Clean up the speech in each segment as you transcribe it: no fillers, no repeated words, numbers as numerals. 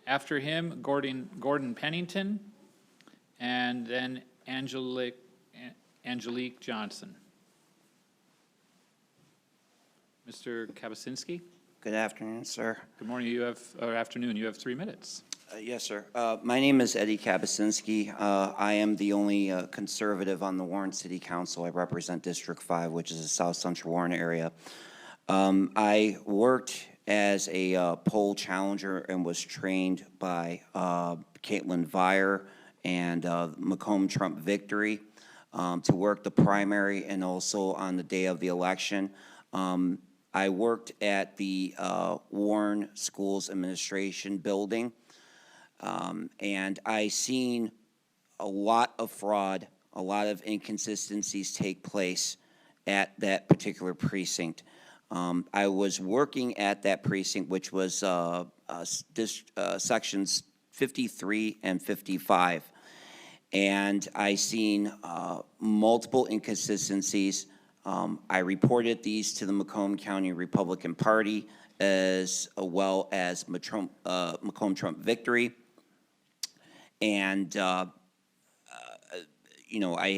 After him, Gordon Pennington, and then Angelique Johnson. Mr. Kavasinski? Good afternoon, sir. Good morning. Or afternoon. You have 3 minutes. Yes, sir. My name is Eddie Kavasinski. I am the only conservative on the Warren City Council. I represent District 5, which is the South Central Warren area. I worked as a poll challenger and was trained by Caitlin Vire and Macomb Trump Victory to work the primary and also on the day of the election. I worked at the Warren Schools Administration building, and I seen a lot of fraud, a lot of inconsistencies take place at that particular precinct. I was working at that precinct, which was sections 53 and 55, and I seen multiple inconsistencies. I reported these to the Macomb County Republican Party as well as Macomb Trump Victory. And, you know, I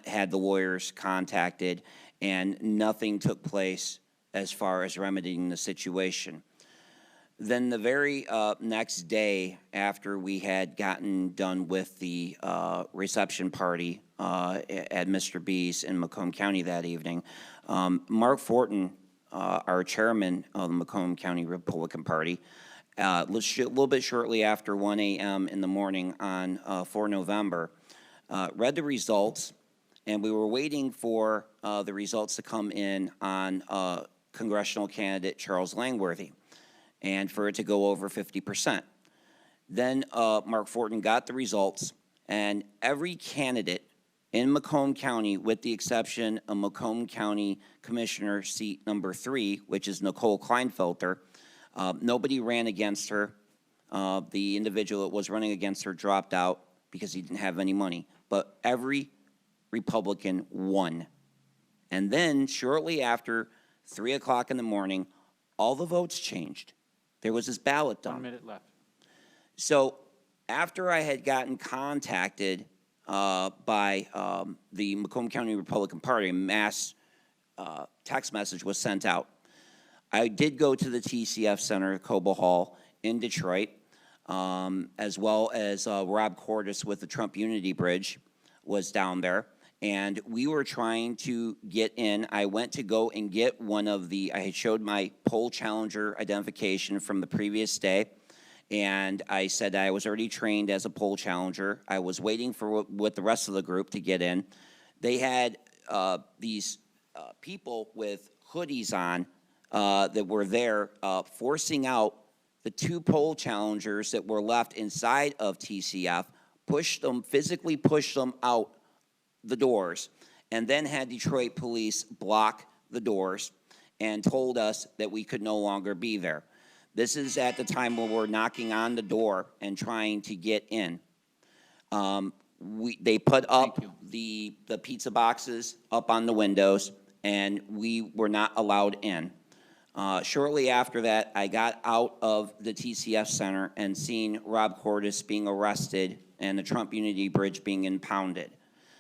had the lawyers contacted, and nothing took place as far as remedying the situation. Then the very next day, after we had gotten done with the reception party at Mr. B's in Macomb County that evening, Mark Fortin, our chairman of the Macomb County Republican Party, a little bit shortly after 1 a.m. in the morning on 4 November, read the results, and we were waiting for the results to come in on congressional candidate Charles Langworthy, and for it to go over 50%. Then Mark Fortin got the results, and every candidate in Macomb County, with the exception of Macomb County Commissioner seat number 3, which is Nicole Kleinfelter, nobody ran against her. The individual that was running against her dropped out because he didn't have any money. But every Republican won. And then shortly after 3 o'clock in the morning, all the votes changed. There was this ballot done. 1 minute left. So after I had gotten contacted by the Macomb County Republican Party, a mass text message was sent out. I did go to the TCF Center, Cobo Hall in Detroit, as well as Rob Cordes with the Trump Unity Bridge was down there. And we were trying to get in. I went to go and get one of the, I had showed my poll challenger identification from the previous day. And I said I was already trained as a poll challenger. I was waiting for with the rest of the group to get in. They had these people with hoodies on that were there forcing out the 2 poll challengers that were left inside of TCF, physically pushed them out the doors, and then had Detroit police block the doors and told us that we could no longer be there. This is at the time when we're knocking on the door and trying to get in. They put up the pizza boxes up on the windows, and we were not allowed in. Shortly after that, I got out of the TCF Center and seen Rob Cordes being arrested and the Trump Unity Bridge being impounded.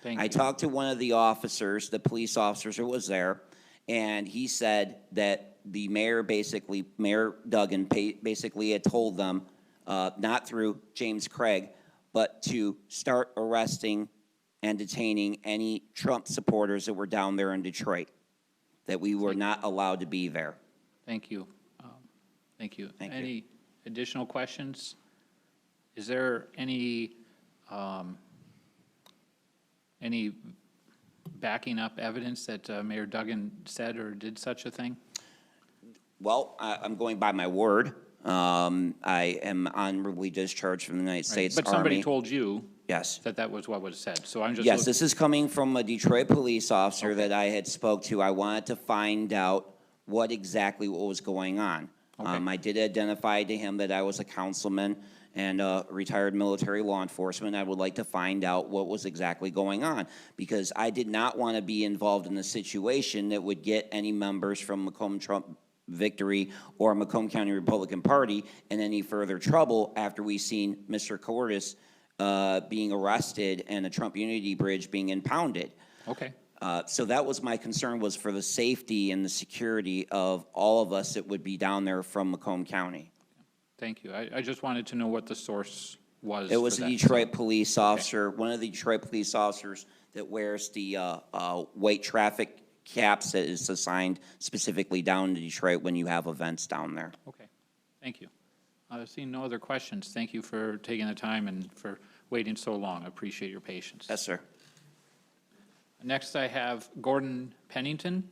I talked to one of the officers, the police officers that was there, and he said that the mayor Mayor Duggan basically had told them, not through James Craig, but to start arresting and detaining any Trump supporters that were down there in Detroit, that we were not allowed to be there. Thank you. Thank you. Any additional questions? Is there any backing up evidence that Mayor Duggan said or did such a thing? Well, I'm going by my word. I am honorably discharged from the United States Army. But somebody told you yes. that was what was said. So I'm just yes, this is coming from a Detroit police officer that I had spoke to. I wanted to find out what was going on. I did identify to him that I was a councilman and retired military law enforcement. I would like to find out what was exactly going on, because I did not want to be involved in a situation that would get any members from Macomb Trump victory or Macomb County Republican Party in any further trouble after we seen Mr. Cordes being arrested and the Trump Unity Bridge being impounded. Okay. So that was my concern, was for the safety and the security of all of us that would be down there from Macomb County. Thank you. I just wanted to know what the source was. It was for a that. Detroit police officer, one of the Detroit police officers that wears the white traffic caps that is assigned specifically down to Detroit when you have events down there. Okay. Thank you. Seeing no other questions, thank you for taking the time and for waiting so long. I appreciate your patience. Yes, sir. Next, I have Gordon Pennington.